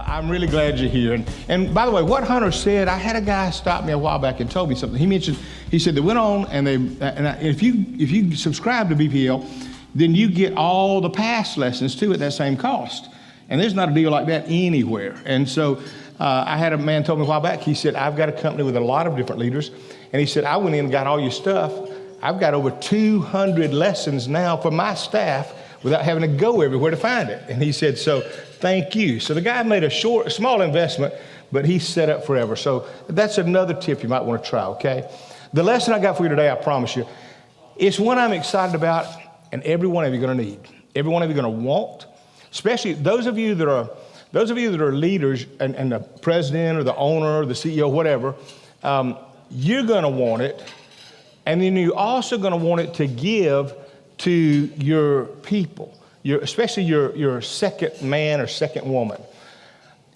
I'm really glad you're here. And by the way, what Hunter said, I had a guy stop me a while back and told me something. He said they went on and if you subscribe to BPL, then you get all the past lessons too at that same cost. And there's not a deal like that anywhere. And so I had a man told me a while back, he said, I've got a company with a lot of different leaders. And he said, I went in and got all your stuff. I've got over 200 lessons now for my staff without having to go everywhere to find it. And he said, so thank you. So the guy made a small investment, but he's set up forever. So that's another tip you might want to try, okay? The lesson I got for you today, I promise you, it's one I'm excited about, and every one of you are going to need. Every one of you are going to want, especially those of you that are leaders and the president or the owner or the CEO, whatever, you're going to want it. And then you're also going to want it to give to your people, especially your second man or second woman.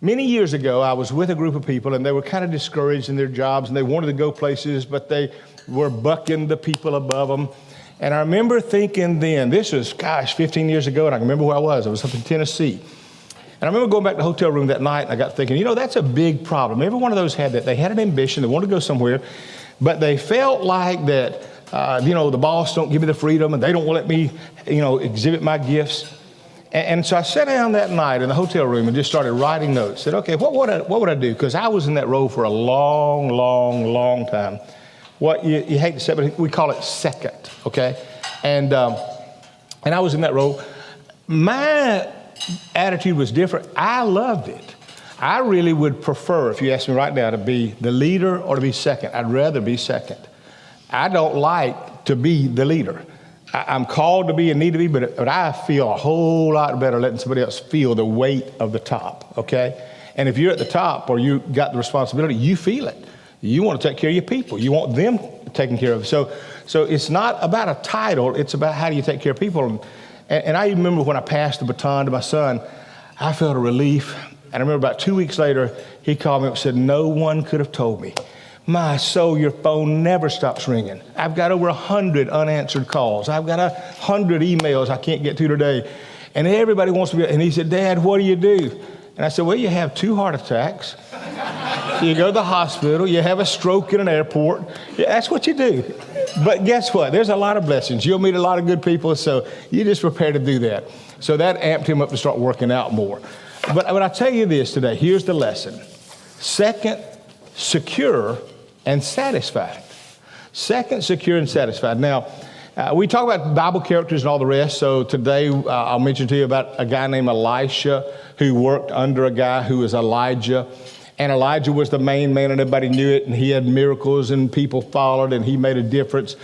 Many years ago, I was with a group of people, and they were kind of discouraged in their jobs, and they wanted to go places, but they were bucking the people above them. And I remember thinking then, this was, 15 years ago, and I remember where I was. I was up in Tennessee. And I remember going back to the hotel room that night, and I got thinking, that's a big problem. Every one of those had that. They had an ambition. They wanted to go somewhere, but they felt like that, the boss don't give me the freedom, and they don't let me, exhibit my gifts. And so I sat down that night in the hotel room and just started writing notes. Said, okay, what would I do? Because I was in that role for a long, long, long time. What you hate to say, but we call it second, okay? And I was in that role. My attitude was different. I loved it. I really would prefer, if you ask me right now, to be the leader or to be second. I'd rather be second. I don't like to be the leader. I'm called to be and need to be, but I feel a whole lot better letting somebody else feel the weight of the top, okay? And if you're at the top or you got the responsibility, you feel it. You want to take care of your people. You want them taken care of. So it's not about a title. It's about how do you take care of people. And I remember when I passed the baton to my son, I felt a relief. And I remember about 2 weeks later, he called me up and said, no one could have told me. My soul, your phone never stops ringing. I've got over 100 unanswered calls. I've got 100 emails I can't get to today. And everybody wants to be, and he said, Dad, what do you do? And I said, well, you have 2 heart attacks. You go to the hospital, you have a stroke in an airport. Yeah, that's what you do. But guess what? There's a lot of blessings. You'll meet a lot of good people, so you just prepare to do that. So that amped him up to start working out more. But I tell you this today, here's the lesson. Second, secure and satisfied. Second, secure and satisfied. Now, we talk about Bible characters and all the rest, so today I'll mention to you about a guy named Elisha who worked under a guy who was Elijah. And Elijah was the main man, and everybody knew it, and he had miracles, and people followed, and he made a difference.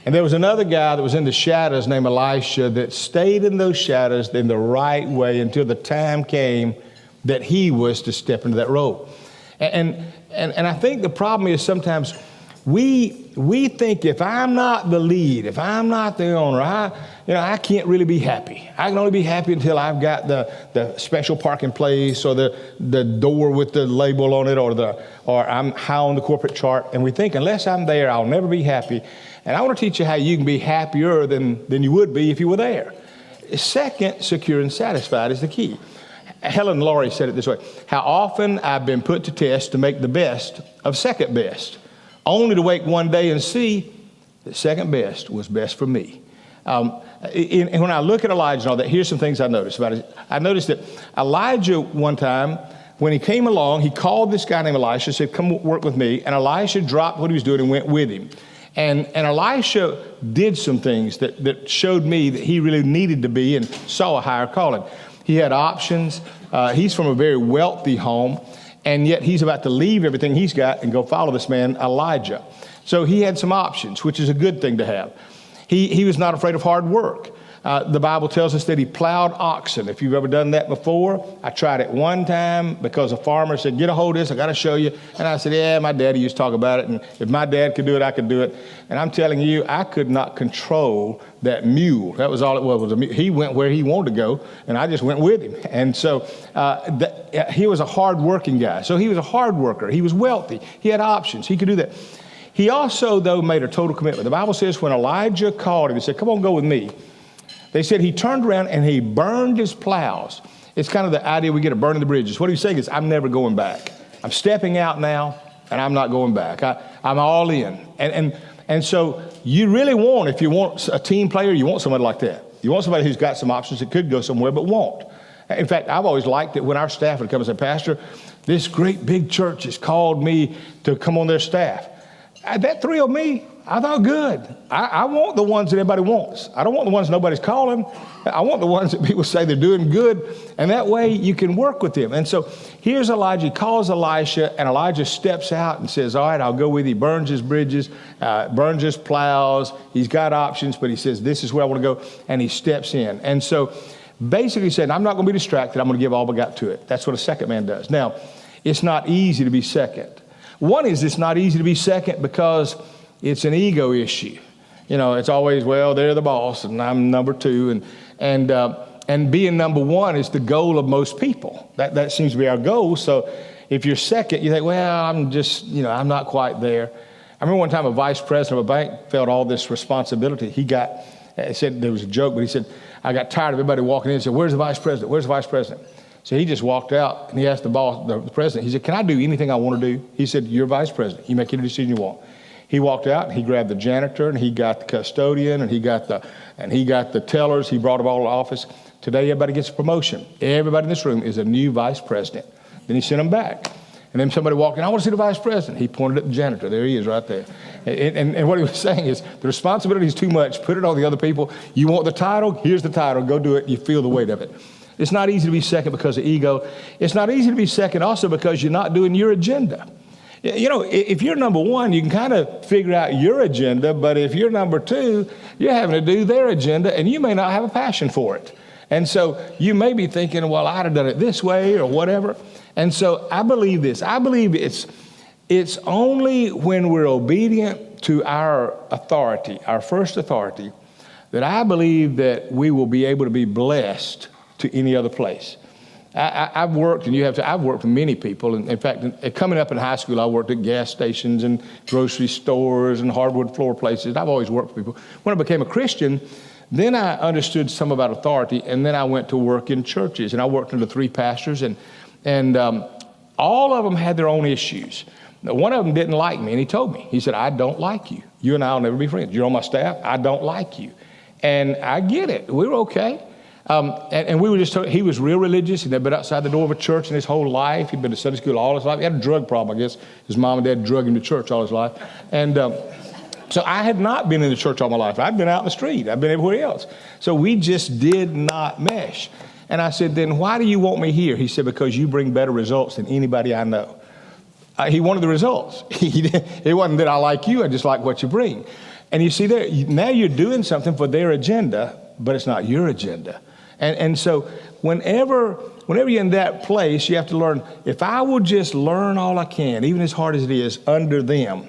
And there was another guy that was in the shadows named Elisha that stayed in those shadows in the right way until the time came that he was to step into that role. And I think the problem is sometimes we think if I'm not the lead, if I'm not the owner, I can't really be happy. I can only be happy until I've got the special parking place or the door with the label on it or I'm high on the corporate chart. And we think unless I'm there, I'll never be happy. And I want to teach you how you can be happier than you would be if you were there. Second, secure and satisfied is the key. Helen Laurie said it this way: how often I've been put to test to make the best of second best, only to wake one day and see that second best was best for me. And when I look at Elijah and all that, here's some things I noticed about it. I noticed that Elijah one time, when he came along, he called this guy named Elisha, said, come work with me. And Elisha dropped what he was doing and went with him. And Elisha did some things that showed me that he really needed to be and saw a higher calling. He had options. He's from a very wealthy home, and yet he's about to leave everything he's got and go follow this man, Elijah. So he had some options, which is a good thing to have. He was not afraid of hard work. The Bible tells us that he plowed oxen. If you've ever done that before, I tried it one time because a farmer said, get a hold of this, I got to show you. And I said, yeah, my daddy used to talk about it. And if my dad could do it, I could do it. And I'm telling you, I could not control that mule. That was all it was. He went where he wanted to go, and I just went with him. And so he was a hard-working guy. So he was a hard worker. He was wealthy. He had options. He could do that. He also, though, made a total commitment. The Bible says when Elijah called him, he said, come on, go with me. They said he turned around and he burned his plows. It's kind of the idea we get of burning the bridges. What he's saying is, I'm never going back. I'm stepping out now, and I'm not going back. I'm all in. And so you really want, if you want a team player, you want somebody like that. You want somebody who's got some options that could go somewhere but won't. In fact, I've always liked it when our staff would come and say, Pastor, this great big church has called me to come on their staff. That thrilled me. I thought, good. I want the ones that everybody wants. I don't want the ones nobody's calling. I want the ones that people say they're doing good. And that way you can work with them. And so here's Elijah. He calls Elisha, and Elijah steps out and says, all right, I'll go with you. He burns his bridges, burns his plows. He's got options, but he says, this is where I want to go. And he steps in. And so basically he said, I'm not going to be distracted. I'm going to give all I got to it. That's what a second man does. Now, it's not easy to be second. One is, it's not easy to be second because it's an ego issue. You know, it's always, well, they're the boss and I'm number two. And being number one is the goal of most people. That seems to be our goal. So if you're second, you think, well, I'm just, I'm not quite there. I remember one time a vice president of a bank felt all this responsibility. He said, there was a joke, but he said, I got tired of everybody walking in and said, where's the vice president? Where's the vice president? So he just walked out and he asked the president, he said, can I do anything I want to do? He said, you're vice president. You make any decision you want. He walked out and he grabbed the janitor and he got the custodian and he got the tellers. He brought them all to the office. Today, everybody gets a promotion. Everybody in this room is a new vice president. Then he sent them back. And then somebody walked in, I want to see the vice president. He pointed at the janitor. There he is right there. And what he was saying is, the responsibility is too much. Put it on the other people. You want the title? Here's the title. Go do it. You feel the weight of it. It's not easy to be second because of ego. It's not easy to be second also because you're not doing your agenda. If you're number one, you can kind of figure out your agenda, but if you're number two, you're having to do their agenda, and you may not have a passion for it. And so you may be thinking, well, I'd have done it this way or whatever. And so I believe this. I believe it's only when we're obedient to our authority, our first authority, that I believe that we will be able to be blessed to any other place. I've worked, and I've worked with many people. And in fact, coming up in high school, I worked at gas stations and grocery stores and hardwood floor places. I've always worked with people. When I became a Christian, then I understood some about authority, and then I went to work in churches, and I worked under 3 pastors, and all of them had their own issues. Now, one of them didn't like me, and he told me. He said, I don't like you. You and I will never be friends. You're on my staff. I don't like you. And I get it. We were okay. And we were he was real religious. He'd never been outside the door of a church in his whole life. He'd been to Sunday school all his life. He had a drug problem, I guess. His mom and dad drug him to church all his life. And so I had not been in the church all my life. I'd been out in the street. I'd been everywhere else. So we just did not mesh. And I said, then why do you want me here? He said, because you bring better results than anybody I know. He wanted the results. It wasn't that I like you. I just like what you bring. And you see there, now you're doing something for their agenda, but it's not your agenda. And so whenever you're in that place, you have to learn, if I will just learn all I can, even as hard as it is, under them,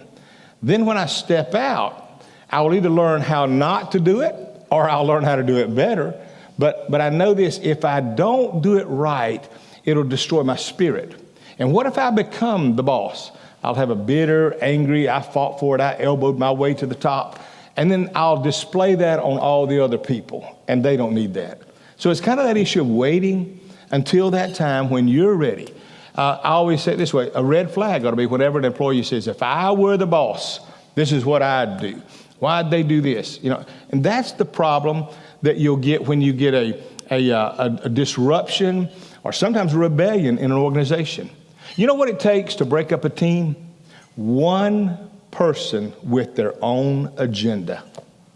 then when I step out, I will either learn how not to do it or I'll learn how to do it better. But I know this, if I don't do it right, it'll destroy my spirit. And what if I become the boss? I'll have a bitter, angry, I fought for it, I elbowed my way to the top, and then I'll display that on all the other people, and they don't need that. So it's kind of that issue of waiting until that time when you're ready. I always say it this way, a red flag ought to be whenever an employee says, if I were the boss, this is what I'd do. Why'd they do this? And that's the problem that you'll get when you get a disruption or sometimes a rebellion in an organization. You know what it takes to break up a team? One person with their own agenda.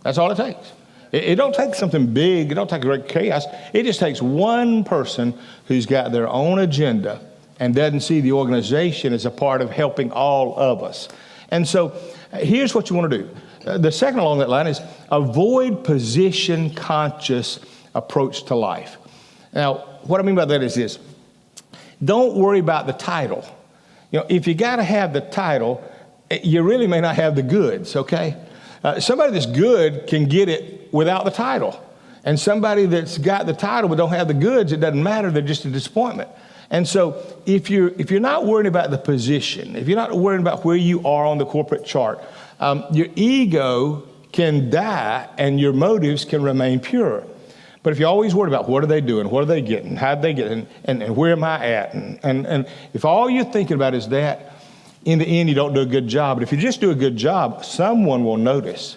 That's all it takes. It don't take something big. It don't take a great chaos. It just takes one person who's got their own agenda and doesn't see the organization as a part of helping all of us. And so here's what you want to do. The second along that line is avoid position-conscious approach to life. Now, what I mean by that is this. Don't worry about the title. If you got to have the title, you really may not have the goods, okay? Somebody that's good can get it without the title. And somebody that's got the title but don't have the goods, it doesn't matter. They're just a disappointment. And so if you're not worried about the position, if you're not worried about where you are on the corporate chart, your ego can die and your motives can remain pure. But if you're always worried about what are they doing, what are they getting, how did they get it, and where am I at, and if all you're thinking about is that, in the end, you don't do a good job. But if you just do a good job, someone will notice.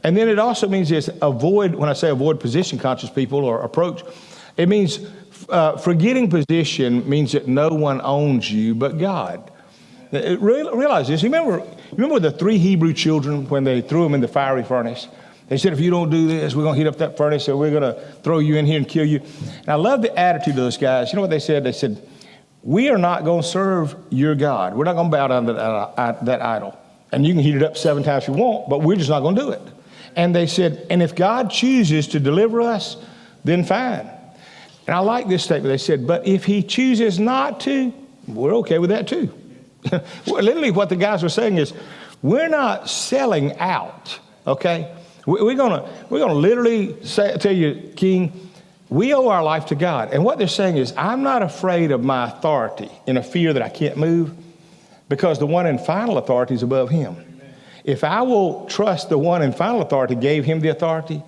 And then it also means this, when I say avoid position-conscious people or approach, it means forgetting position means that no one owns you but God. Realize this. You remember the 3 Hebrew children when they threw them in the fiery furnace? They said, if you don't do this, we're going to heat up that furnace, and we're going to throw you in here and kill you. And I love the attitude of those guys. You know what they said? They said, we are not going to serve your God. We're not going to bow down to that idol. And you can heat it up 7 times if you want, but we're just not going to do it. And they said, and if God chooses to deliver us, then fine. And I like this statement. They said, but if he chooses not to, we're okay with that too. Literally what the guys were saying is, we're not selling out, okay? We're gonna literally tell you, King, we owe our life to God. And what they're saying is, I'm not afraid of my authority in a fear that I can't move, because the one in final authority is above him. If I will trust the one in final authority gave him the authority.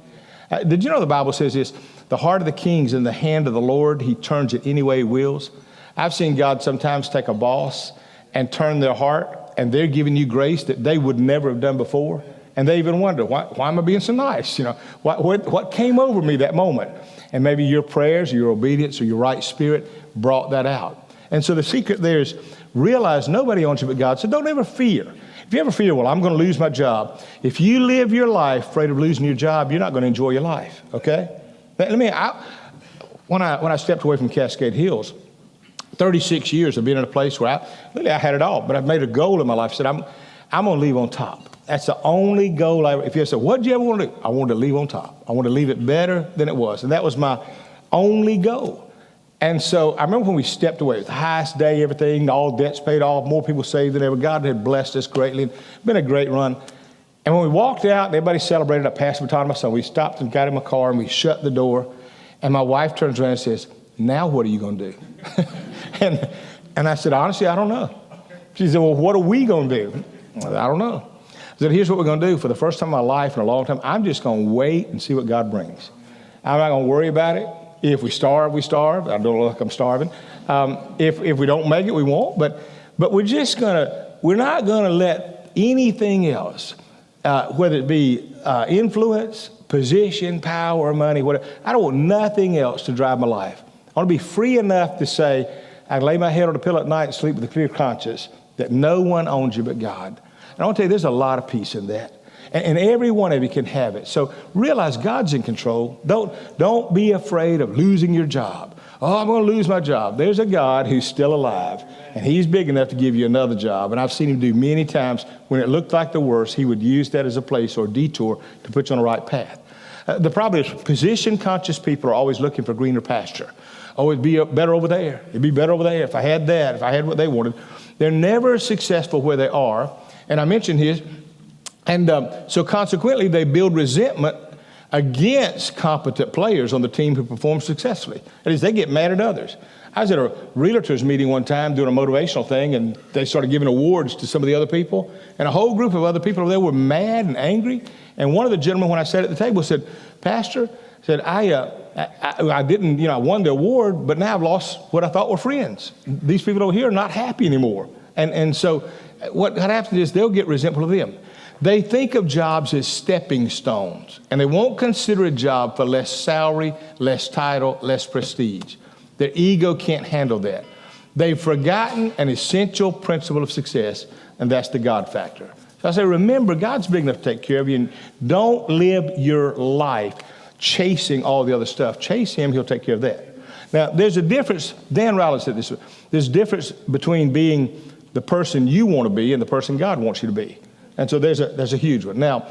Did you know the Bible says this? The heart of the king is in the hand of the Lord. He turns it any way he wills. I've seen God sometimes take a boss and turn their heart, and they're giving you grace that they would never have done before. And they even wonder, why am I being so nice? You know, what came over me that moment? And maybe your prayers, or your obedience, or your right spirit brought that out. And so the secret there is realize nobody owns you but God. So don't ever fear. If you ever fear, well, I'm going to lose my job. If you live your life afraid of losing your job, you're not going to enjoy your life, okay? When I stepped away from Cascade Hills, 36 years of being in a place where I had it all, but I've made a goal in my life. I said, I'm going to leave on top. That's the only goal if you say, what did you ever want to do? I wanted to leave on top. I wanted to leave it better than it was. And that was my only goal. And so I remember when we stepped away, it was the highest day, everything, all debts paid off, more people saved than ever. God had blessed us greatly. It's been a great run. And when we walked out, and everybody celebrated, I passed the baton to my son. We stopped and got in my car, and we shut the door. And my wife turns around and says, now what are you going to do? and I said, honestly, I don't know. She said, well, what are we going to do? I said, I don't know. I said, here's what we're going to do. For the first time in my life in a long time, I'm just going to wait and see what God brings. I'm not going to worry about it. If we starve, we starve. I don't look like I'm starving. If we don't make it, we won't. But we're not going to let anything else, whether it be influence, position, power, money, whatever. I don't want nothing else to drive my life. I want to be free enough to say, I can lay my head on the pillow at night and sleep with a clear conscience that no one owns you but God. And I want to tell you, there's a lot of peace in that. And every one of you can have it. So realize God's in control. Don't be afraid of losing your job. Oh, I'm going to lose my job. There's a God who's still alive, and he's big enough to give you another job. And I've seen him do many times when it looked like the worst, he would use that as a place or a detour to put you on the right path. The problem is position-conscious people are always looking for greener pasture. Oh, it'd be better over there. It'd be better over there if I had that, if I had what they wanted. They're never successful where they are. And I mentioned his. And so consequently, they build resentment against competent players on the team who perform successfully. That is, they get mad at others. I was at a realtors meeting one time doing a motivational thing, and they started giving awards to some of the other people. And a whole group of other people over there were mad and angry. And one of the gentlemen, when I sat at the table, said, Pastor, said, I didn't, I won the award, but now I've lost what I thought were friends. These people over here are not happy anymore. And so what happens is they'll get resentful of them. They think of jobs as stepping stones, and they won't consider a job for less salary, less title, less prestige. Their ego can't handle that. They've forgotten an essential principle of success, and that's the God factor. So I say, remember, God's big enough to take care of you, and don't live your life chasing all the other stuff. Chase him, he'll take care of that. Now, there's a difference. Dan Rollins said this. There's a difference between being the person you want to be and the person God wants you to be. And so there's a huge one. Now,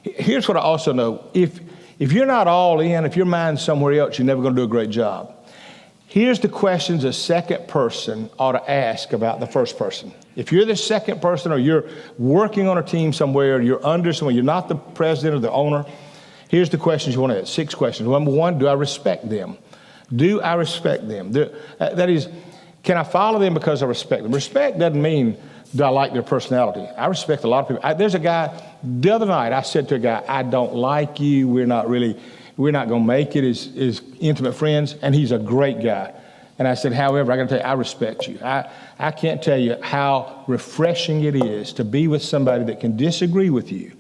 here's what I also know. If you're not all in, if your mind's somewhere else, you're never going to do a great job. Here's the questions a second person ought to ask about the first person. If you're the second person, or you're working on a team somewhere, or you're under someone, you're not the president or the owner, here's the questions you want to ask. 6 questions. Number 1, do I respect them? Do I respect them? That is, can I follow them because I respect them? Respect doesn't mean, do I like their personality? I respect a lot of people. There's a guy, the other night, I said to a guy, I don't like you. We're not going to make it as intimate friends, and he's a great guy. And I said, however, I got to tell you, I respect you. I can't tell you how refreshing it is to be with somebody that can disagree with you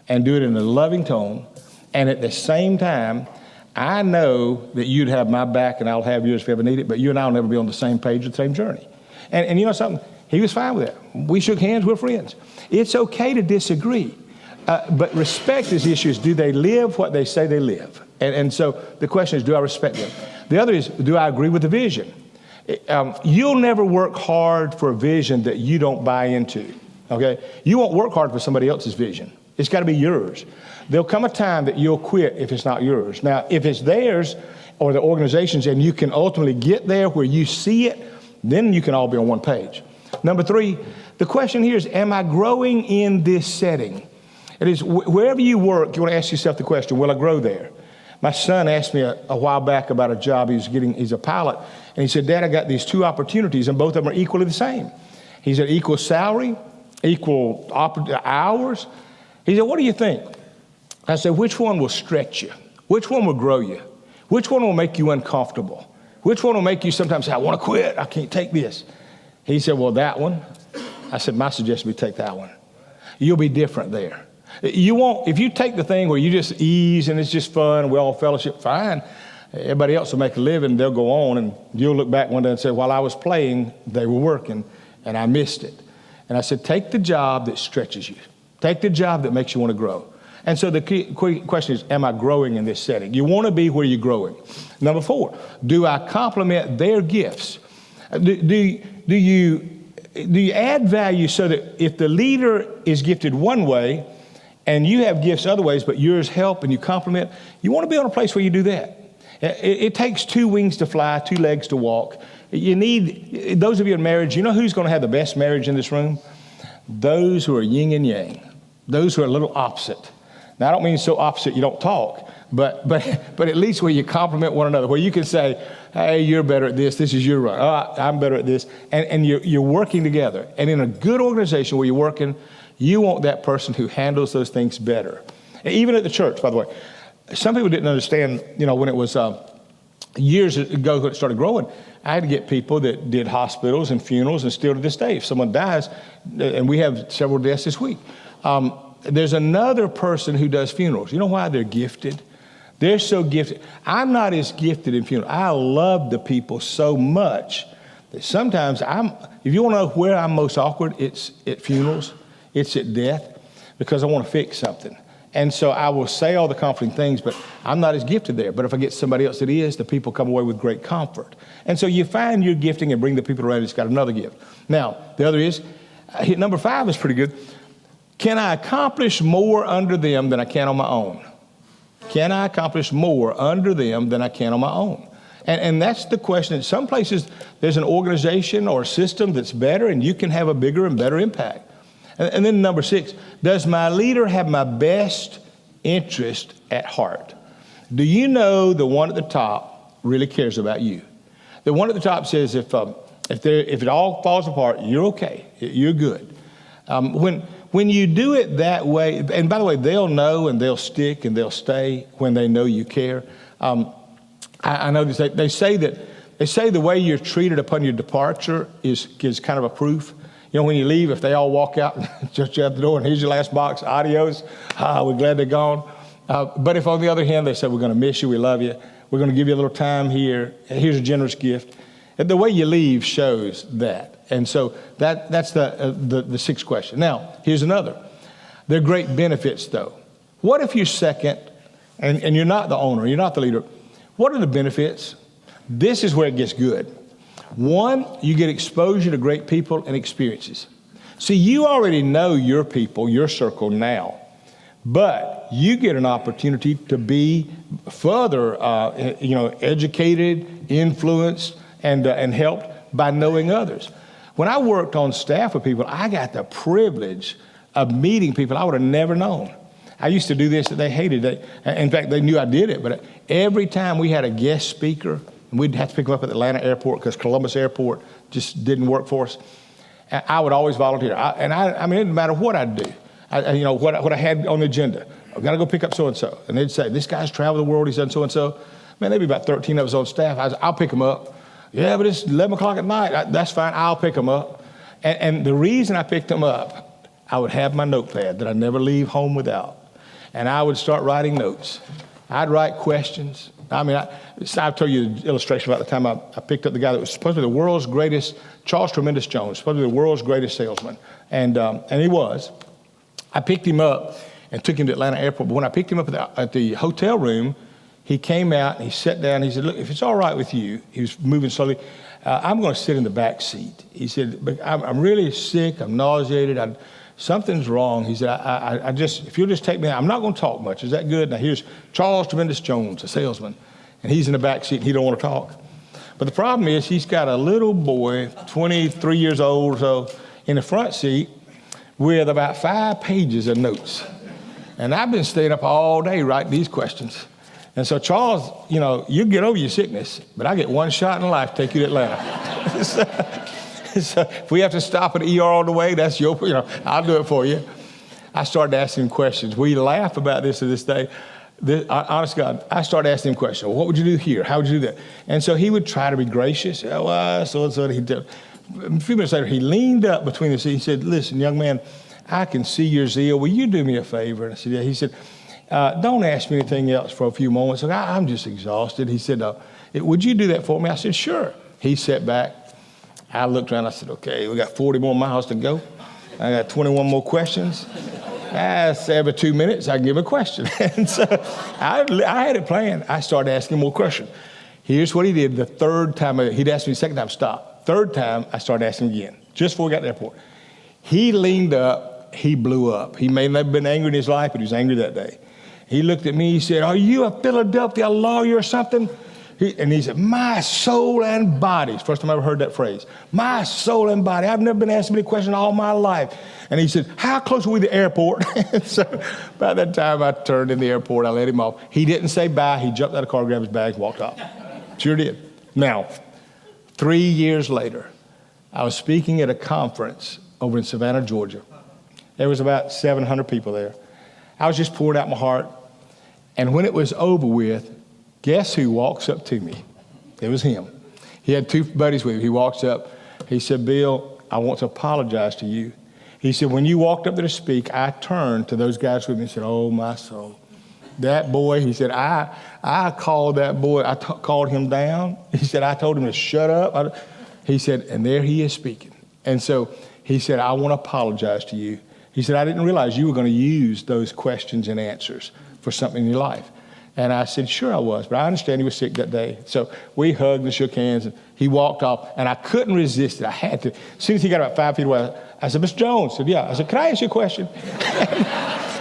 and do it in a loving tone. And at the same time, I know that you'd have my back and I'll have yours if you ever need it, but you and I will never be on the same page or the same journey. And you know something? He was fine with that. We shook hands, we're friends. It's okay to disagree. But respect is the issue is, do they live what they say they live? And so the question is, do I respect them? The other is, do I agree with the vision? You'll never work hard for a vision that you don't buy into, okay? You won't work hard for somebody else's vision. It's got to be yours. There'll come a time that you'll quit if it's not yours. Now, if it's theirs or the organization's and you can ultimately get there where you see it, then you can all be on one page. Number 3, the question here is, am I growing in this setting? It is, wherever you work, you want to ask yourself the question, will I grow there? My son asked me a while back about a job he's a pilot, and he said, Dad, I got these 2 opportunities, and both of them are equally the same. He said, equal salary, equal hours. He said, what do you think? I said, which one will stretch you? Which one will grow you? Which one will make you uncomfortable? Which one will make you sometimes say, I want to quit, I can't take this? He said, well, that one. I said, my suggestion would be take that one. You'll be different there. You won't, if you take the thing where you just ease and it's just fun and we all fellowship, fine. Everybody else will make a living, they'll go on, and you'll look back one day and say, while I was playing, they were working, and I missed it. And I said, take the job that stretches you. Take the job that makes you want to grow. And so the key question is, am I growing in this setting? You want to be where you're growing. Number 4, do I complement their gifts? Do you add value so that if the leader is gifted one way and you have gifts other ways, but yours help and you complement, you want to be on a place where you do that. It takes 2 wings to fly, 2 legs to walk. You need, those of you in marriage, you know who's going to have the best marriage in this room? Those who are yin and yang, those who are a little opposite. Now, I don't mean so opposite you don't talk, but at least where you complement one another, where you can say, hey, you're better at this is your run. Oh, I'm better at this. And you're working together. And in a good organization where you're working, you want that person who handles those things better. And even at the church, by the way. Some people didn't understand, when it was years ago when it started growing, I had to get people that did hospitals and funerals, and still to this day, if someone dies, and we have several deaths this week, there's another person who does funerals. You know why? They're gifted. They're so gifted. I'm not as gifted in funerals. I love the people so much that sometimes if you want to know where I'm most awkward, it's at funerals, it's at death, because I want to fix something. And so I will say all the comforting things, but I'm not as gifted there. But if I get somebody else that is, the people come away with great comfort. And so you find your gifting and bring the people around that's got another gift. Now, the other is, number 5 is pretty good. Can I accomplish more under them than I can on my own? Can I accomplish more under them than I can on my own? And that's the question. In some places, there's an organization or a system that's better, and you can have a bigger and better impact. And then number 6, does my leader have my best interest at heart? Do you know the one at the top really cares about you? The one at the top says if it all falls apart, you're okay, you're good. When you do it that way, and by the way, they'll know and they'll stick and they'll stay when they know you care. I know they say the way you're treated upon your departure is kind of a proof. When you leave, if they all walk out and just you out the door and here's your last box, adios, we're glad they're gone. But if on the other hand, they say, we're going to miss you, we love you, we're going to give you a little time here, here's a generous gift. And the way you leave shows that. And so that's the 6th question. Now, here's another. There are great benefits, though. What if you're second and you're not the owner, you're not the leader? What are the benefits? This is where it gets good. 1, you get exposure to great people and experiences. See, you already know your people, your circle now, but you get an opportunity to be further, educated, influenced, and helped by knowing others. When I worked on staff with people, I got the privilege of meeting people I would have never known. I used to do this that they hated. In fact, they knew I did it, but every time we had a guest speaker, and we'd have to pick them up at the Atlanta airport because Columbus Airport just didn't work for us, I would always volunteer. I mean, it didn't matter what I'd do. What I had on the agenda. I've got to go pick up so-and-so. And they'd say, this guy's traveled the world, he's done so-and-so. Man, there'd be about 13 of us on staff. I'll pick him up. Yeah, but it's 11 o'clock at night. That's fine, I'll pick him up. And the reason I picked him up, I would have my notepad that I never leave home without. And I would start writing notes. I'd write questions. I mean, I'll tell you the illustration about the time I picked up the guy that was supposed to be the world's greatest, Charles Tremendous Jones, supposed to be the world's greatest salesman. And he was. I picked him up and took him to Atlanta Airport. But when I picked him up at the hotel room, he came out and he sat down. He said, look, if it's all right with you, he was moving slowly, I'm going to sit in the back seat. He said, but I'm really sick. I'm nauseated. Something's wrong. He said, I just, if you'll just take me out, I'm not going to talk much. Is that good? Now here's Charles Tremendous Jones, a salesman, and he's in the back seat and he don't want to talk. But the problem is he's got a little boy, 23 years old or so, in the front seat with about 5 pages of notes. And I've been staying up all day writing these questions. And so Charles, you know, you get over your sickness, but I get one shot in life to take you to Atlanta. So if we have to stop at the ER on the way, that's your, you know, I'll do it for you. I started asking him questions. We laugh about this to this day. Honest God, I started asking him questions. Well, what would you do here? How would you do that? And so he would try to be gracious. Well, so he did. A few minutes later, he leaned up between the seats. He said, listen, young man, I can see your zeal. Will you do me a favor? And I said, yeah. He said, don't ask me anything else for a few moments. I'm just exhausted. He said, would you do that for me? I said, sure. He sat back. I looked around. I said, okay, we got 40 more miles to go. I got 21 more questions. Every 2 minutes, I can give a question. And so I had it planned. I started asking more questions. Here's what he did. The third time, he'd asked me the second time, stop. Third time, I started asking him again, just before we got to the airport. He leaned up. He blew up. He may not have been angry in his life, but he was angry that day. He looked at me. He said, are you a Philadelphia lawyer or something? And he said, my soul and body. First time I ever heard that phrase. My soul and body. I've never been asked so many questions all my life. And he said, how close are we to the airport? So by that time, I turned in the airport. I let him off. He didn't say bye. He jumped out of the car, grabbed his bag, walked off. Sure did. Now, 3 years later, I was speaking at a conference over in Savannah, Georgia. There was about 700 people there. I was just pouring out my heart. And when it was over with, guess who walks up to me? It was him. He had 2 buddies with him. He walks up. He said, Bill, I want to apologize to you. He said, when you walked up there to speak, I turned to those guys with me and said, oh, my soul. That boy, he said, I called that boy. I called him down. He said, I told him to shut up. He said, and there he is speaking. And so he said, I want to apologize to you. He said, I didn't realize you were going to use those questions and answers for something in your life. And I said, sure I was, but I understand he was sick that day. So we hugged and shook hands, and he walked off, and I couldn't resist it. I had to. As soon as he got about 5 feet away, I said, Mr. Jones? I said, yeah. I said, can I ask you a question?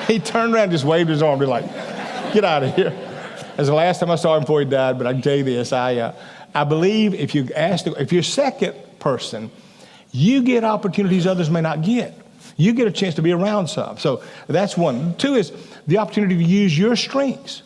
He turned around and just waved his arm, be like, get out of here. That's the last time I saw him before he died, but I can tell you this, I believe if you're second person, you get opportunities others may not get. You get a chance to be around some. So that's one. 2 is the opportunity to use your strengths.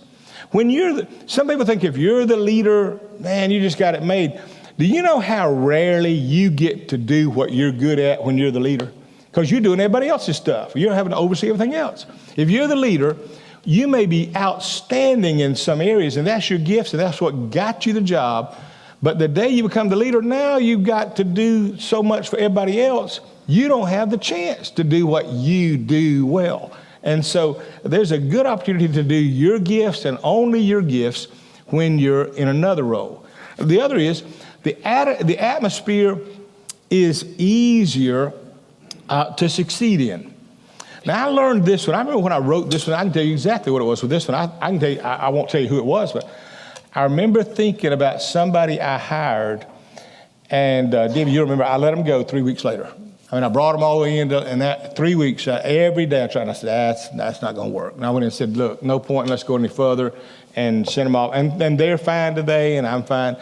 When some people think if you're the leader, man, you just got it made. Do you know how rarely you get to do what you're good at when you're the leader? Because you're doing everybody else's stuff. You're having to oversee everything else. If you're the leader, you may be outstanding in some areas, and that's your gifts, and that's what got you the job. But the day you become the leader, now you've got to do so much for everybody else, you don't have the chance to do what you do well. And so there's a good opportunity to do your gifts and only your gifts when you're in another role. The other is the atmosphere is easier to succeed in. Now, I learned this one. I remember when I wrote this one, I can tell you exactly what it was with this one. I can tell you, I won't tell you who it was, but I remember thinking about somebody I hired, and Debbie, you remember, I let them go 3 weeks later. I mean, I brought them all the way in, and that 3 weeks, every day I tried, and I said, that's not going to work. And I went in and said, look, no point, let's go any further, and send them off. And they're fine today, and I'm fine.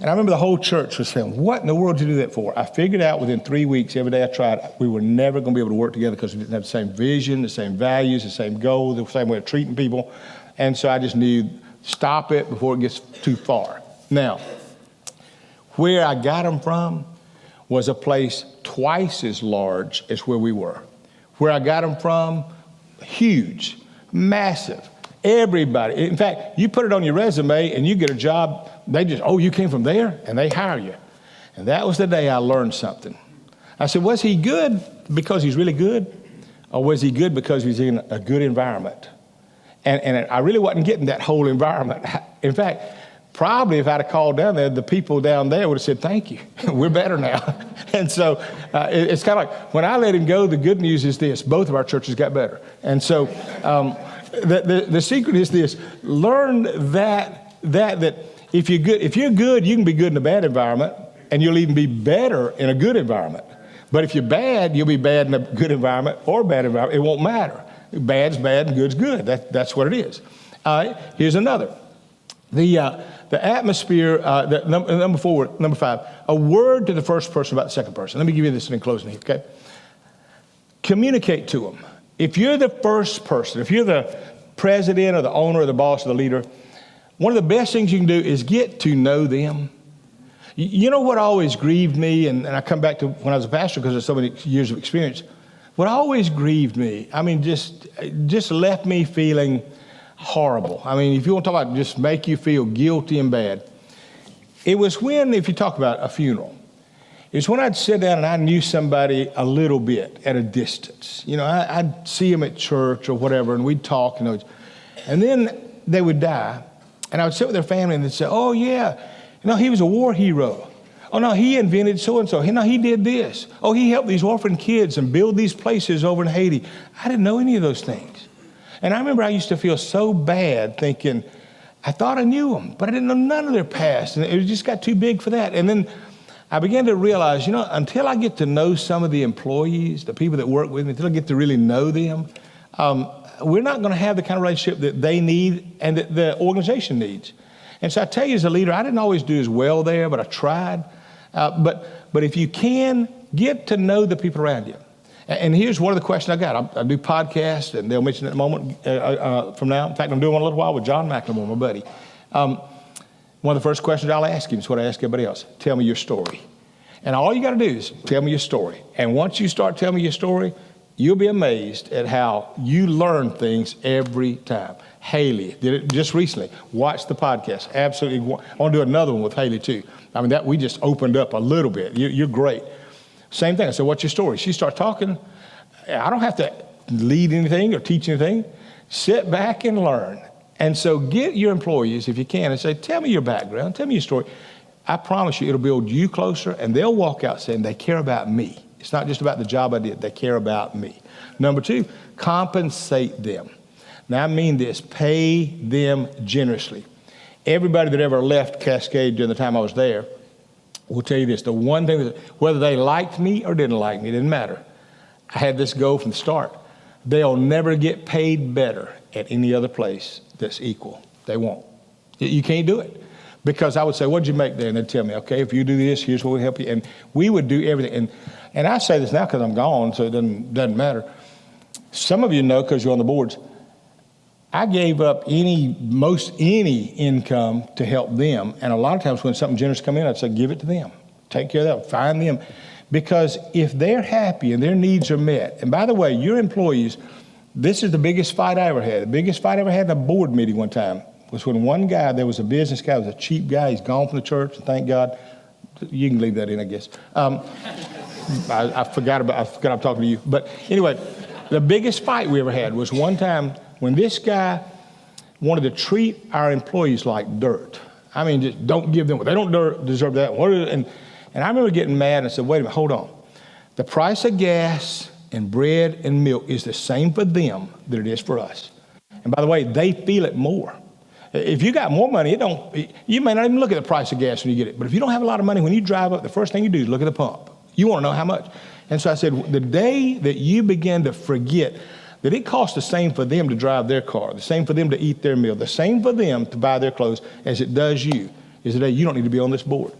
And I remember the whole church was saying, what in the world did you do that for? I figured out within 3 weeks, every day I tried, we were never going to be able to work together because we didn't have the same vision, the same values, the same goals, the same way of treating people. And so I just knew, stop it before it gets too far. Now, where I got them from was a place twice as large as where we were. Where I got them from, huge. Massive. Everybody. In fact, you put it on your resume and you get a job, they just, oh, you came from there? And they hire you. And that was the day I learned something. I said, was he good because he's really good? Or was he good because he's in a good environment? And I really wasn't getting that whole environment. In fact, probably if I'd have called down there, the people down there would have said, thank you. We're better now. And so it's kind of like when I let him go, the good news is this. Both of our churches got better. And so the secret is this. Learn that if you're good, you can be good in a bad environment, and you'll even be better in a good environment. But if you're bad, you'll be bad in a good environment or a bad environment. It won't matter. Bad's bad and good's good. That's what it is. Here's another. The atmosphere, number 5, a word to the first person about the second person. Let me give you this in closing here, okay? Communicate to them. If you're the first person, if you're the president or the owner or the boss or the leader, one of the best things you can do is get to know them. You know what always grieved me, and I come back to when I was a pastor because of so many years of experience, what always grieved me, I mean, just left me feeling horrible. I mean, if you want to talk about just make you feel guilty and bad, it was when, if you talk about a funeral, it's when I'd sit down and I knew somebody a little bit at a distance. You know, I'd see them at church or whatever, and we'd talk, and then they would die, and I would sit with their family and they'd say, oh, yeah, he was a war hero. Oh, no, he invented so-and-so. He did this. Oh, he helped these orphan kids and build these places over in Haiti. I didn't know any of those things. And I remember I used to feel so bad thinking, I thought I knew them, but I didn't know none of their past. And it just got too big for that. And then I began to realize, until I get to know some of the employees, the people that work with me, until I get to really know them, we're not going to have the kind of relationship that they need and that the organization needs. And so I tell you, as a leader, I didn't always do as well there, but I tried. But if you can, get to know the people around you. And here's one of the questions I got. I do podcasts, and they'll mention it in a moment from now. In fact, I'm doing one in a little while with John McLemore, my buddy. One of the first questions I'll ask him is what I ask everybody else. Tell me your story. And all you got to do is tell me your story. And once you start telling me your story, you'll be amazed at how you learn things every time. Haley did it just recently. Watch the podcast. Absolutely. I want to do another one with Haley too. I mean, we just opened up a little bit. You're great. Same thing. I said, what's your story? She starts talking. I don't have to lead anything or teach anything. Sit back and learn. And so get your employees, if you can, and say, tell me your background. Tell me your story. I promise you it'll build you closer, and they'll walk out saying they care about me. It's not just about the job I did. They care about me. Number 2, compensate them. Now, I mean this. Pay them generously. Everybody that ever left Cascade during the time I was there will tell you this. The one thing, whether they liked me or didn't like me, it didn't matter. I had this goal from the start. They'll never get paid better at any other place that's equal. They won't. You can't do it. Because I would say, what'd you make there? And they'd tell me, okay, if you do this, here's what we help you. And we would do everything. And I say this now because I'm gone, so it doesn't matter. Some of you know because you're on the boards. I gave up any income to help them. And a lot of times when something generous come in, I'd say, give it to them. Take care of that. Find them. Because if they're happy and their needs are met, and by the way, your employees, this is the biggest fight I ever had. The biggest fight I ever had in a board meeting one time was when one guy, there was a business guy, was a cheap guy. He's gone from the church, and thank God. You can leave that in, I guess. I forgot I'm talking to you. But anyway, the biggest fight we ever had was one time when this guy wanted to treat our employees like dirt. I mean, just don't give them, they don't deserve that. And I remember getting mad and I said, wait a minute, hold on. The price of gas and bread and milk is the same for them than it is for us. And by the way, they feel it more. If you got more money, you may not even look at the price of gas when you get it. But if you don't have a lot of money, when you drive up, the first thing you do is look at the pump. You want to know how much. And so I said, the day that you begin to forget that it costs the same for them to drive their car, the same for them to eat their meal, the same for them to buy their clothes as it does you, is the day you don't need to be on this board.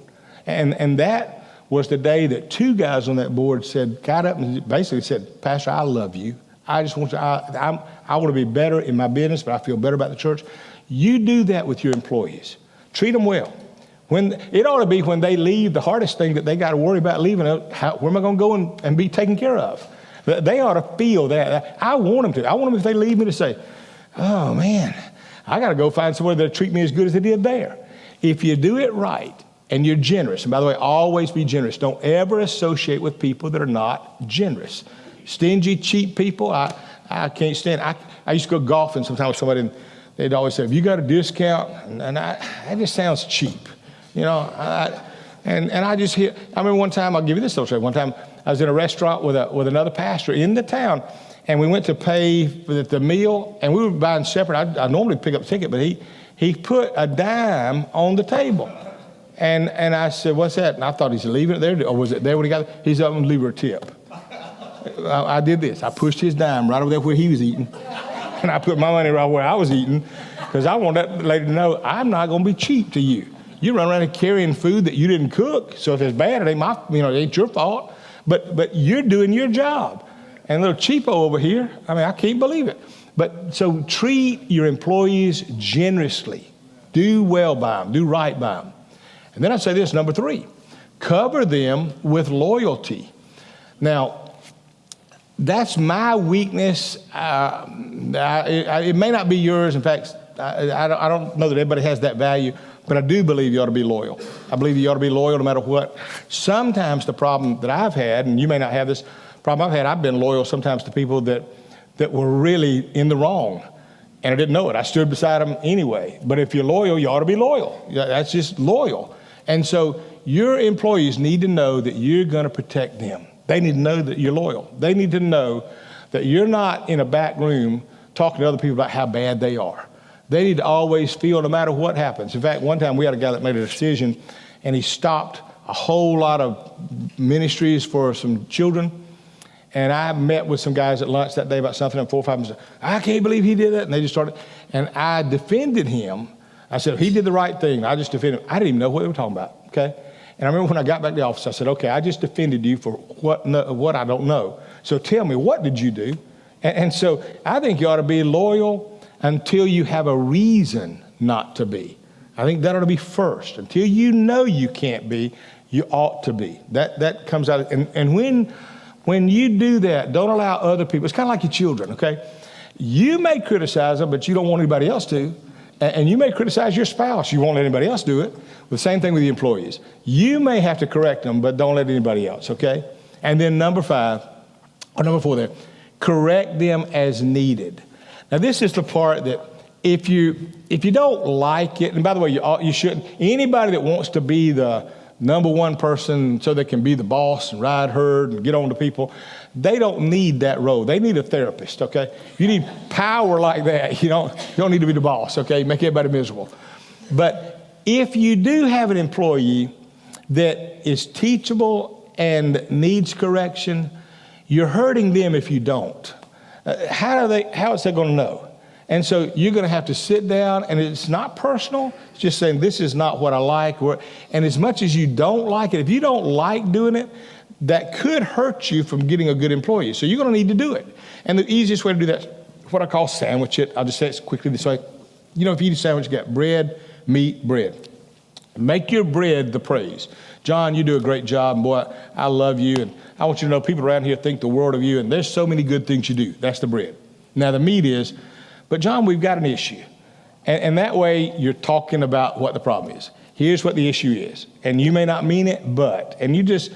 And that was the day that 2 guys on that board got up and basically said, Pastor, I love you. I just want I want to be better in my business, but I feel better about the church. You do that with your employees. Treat them well. It ought to be when they leave, the hardest thing that they got to worry about leaving, where am I going to go and be taken care of? They ought to feel that. I want them to. I want them, if they leave me, to say, oh man, I got to go find somewhere that'll treat me as good as they did there. If you do it right and you're generous, and by the way, always be generous. Don't ever associate with people that are not generous. Stingy, cheap people, I can't stand. I used to go golfing sometimes with somebody, and they'd always say, have you got a discount? And that just sounds cheap. You know, and I just hear, I remember one time, I'll give you this illustration. One time I was in a restaurant with another pastor in the town, and we went to pay for the meal, and we were buying separate. I normally pick up the ticket, but he put a dime on the table. And I said, what's that? And I thought he's leaving it there, or was it there when he got it? He's up and leave her a tip. I did this. I pushed his dime right over there where he was eating, and I put my money right where I was eating, because I want that lady to know I'm not going to be cheap to you. You run around and carrying food that you didn't cook, so if it's bad, it ain't your fault. But you're doing your job. And little cheapo over here, I can't believe it. But so treat your employees generously. Do well by them. Do right by them. And then I say this, number 3, cover them with loyalty. Now, that's my weakness. It may not be yours. In fact, I don't know that everybody has that value, but I do believe you ought to be loyal. I believe you ought to be loyal no matter what. Sometimes the problem that I've had, and you may not have this problem I've had, I've been loyal sometimes to people that were really in the wrong, and I didn't know it. I stood beside them anyway. But if you're loyal, you ought to be loyal. That's just loyal. And so your employees need to know that you're going to protect them. They need to know that you're loyal. They need to know that you're not in a back room talking to other people about how bad they are. They need to always feel no matter what happens. In fact, one time we had a guy that made a decision, and he stopped a whole lot of ministries for some children. And I met with some guys at lunch that day about something, and 4 or 5 of them said, I can't believe he did that. And they just started, and I defended him. I said, he did the right thing. I just defended him. I didn't even know what they were talking about, okay? And I remember when I got back to the office, I said, okay, I just defended you for what I don't know. So tell me, what did you do? And so I think you ought to be loyal until you have a reason not to be. I think that ought to be first. Until you know you can't be, you ought to be. That comes out. And when you do that, don't allow other people. It's kind of like your children, okay? You may criticize them, but you don't want anybody else to. And you may criticize your spouse. You won't let anybody else do it. The same thing with the employees. You may have to correct them, but don't let anybody else, okay? And then number 4 there, correct them as needed. Now, this is the part that if you don't like it, and by the way, you shouldn't. Anybody that wants to be the number one person so they can be the boss and ride herd and get on to people, they don't need that role. They need a therapist, okay? You need power like that. You don't need to be the boss, okay? Make everybody miserable. But if you do have an employee that is teachable and needs correction, you're hurting them if you don't. How is they going to know? And so you're going to have to sit down, and it's not personal. It's just saying, this is not what I like. And as much as you don't like it, if you don't like doing it, that could hurt you from getting a good employee. So you're going to need to do it. And the easiest way to do that is what I call sandwich it. I'll just say it quickly this way. If you eat a sandwich, you got bread, meat, bread. Make your bread the praise. John, you do a great job, and boy, I love you. And I want you to know people around here think the world of you, and there's so many good things you do. That's the bread. Now the meat is, but John, we've got an issue. And that way you're talking about what the problem is. Here's what the issue is. And you may not mean it, and you just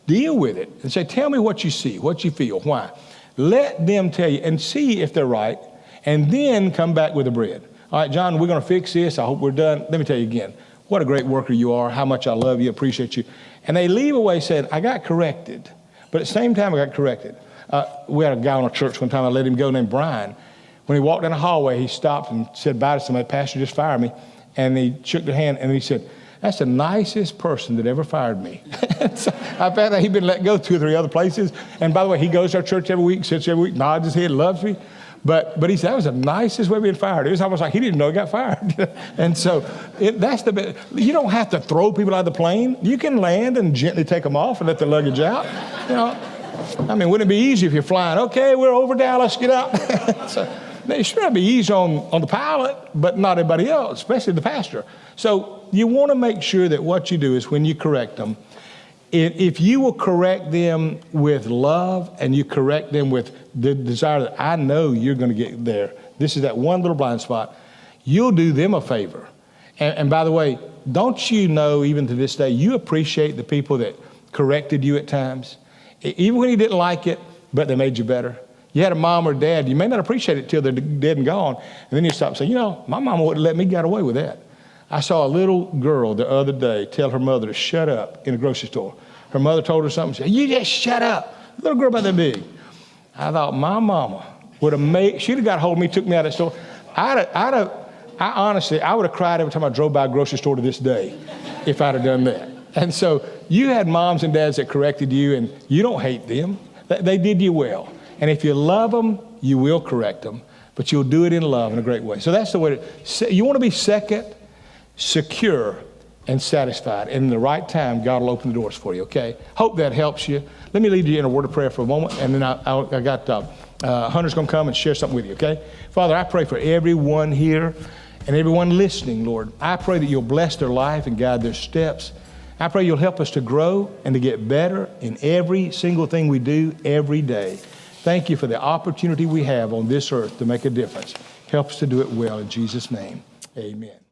deal with it and say, tell me what you see, what you feel, why. Let them tell you and see if they're right, and then come back with the bread. All right, John, we're going to fix this. I hope we're done. Let me tell you again, what a great worker you are, how much I love you, appreciate you. And they leave away saying, I got corrected. But at the same time, I got corrected. We had a guy in our church one time, I let him go, named Brian. When he walked down the hallway, he stopped and said bye to somebody. Pastor just fired me. And he shook their hand, and he said, that's the nicest person that ever fired me. So I found out he'd been let go 2 or 3 other places. And by the way, he goes to our church every week, sits every week, nods his head, loves me. But he said, that was the nicest way of being fired. It was almost like he didn't know he got fired. And so that's the best. You don't have to throw people out of the plane. You can land and gently take them off and let the luggage out. Wouldn't it be easy if you're flying? Okay, we're over Dallas, get out. So, it should not be easy on the pilot, but not everybody else, especially the pastor. So you want to make sure that what you do is when you correct them, if you will correct them with love and you correct them with the desire that I know you're going to get there, this is that one little blind spot, you'll do them a favor. And by the way, don't you know, even to this day, you appreciate the people that corrected you at times? Even when you didn't like it, but they made you better. You had a mom or dad, you may not appreciate it till they're dead and gone, and then you stop and say, my mama wouldn't let me get away with that. I saw a little girl the other day tell her mother to shut up in a grocery store. Her mother told her something, she said, you just shut up. A little girl about that big. I thought, my mama would have she'd have got a hold of me, took me out of the store. Honestly, I would have cried every time I drove by a grocery store to this day if I'd have done that. And so you had moms and dads that corrected you, and you don't hate them. They did you well. And if you love them, you will correct them, but you'll do it in love in a great way. So that's the way you want to be second, secure, and satisfied. And in the right time, God will open the doors for you, okay? Hope that helps you. Let me lead you in a word of prayer for a moment, and then I got Hunter's going to come and share something with you, okay? Father, I pray for everyone here and everyone listening, Lord. I pray that you'll bless their life and guide their steps. I pray you'll help us to grow and to get better in every single thing we do every day. Thank you for the opportunity we have on this earth to make a difference. Help us to do it well in Jesus' name. Amen.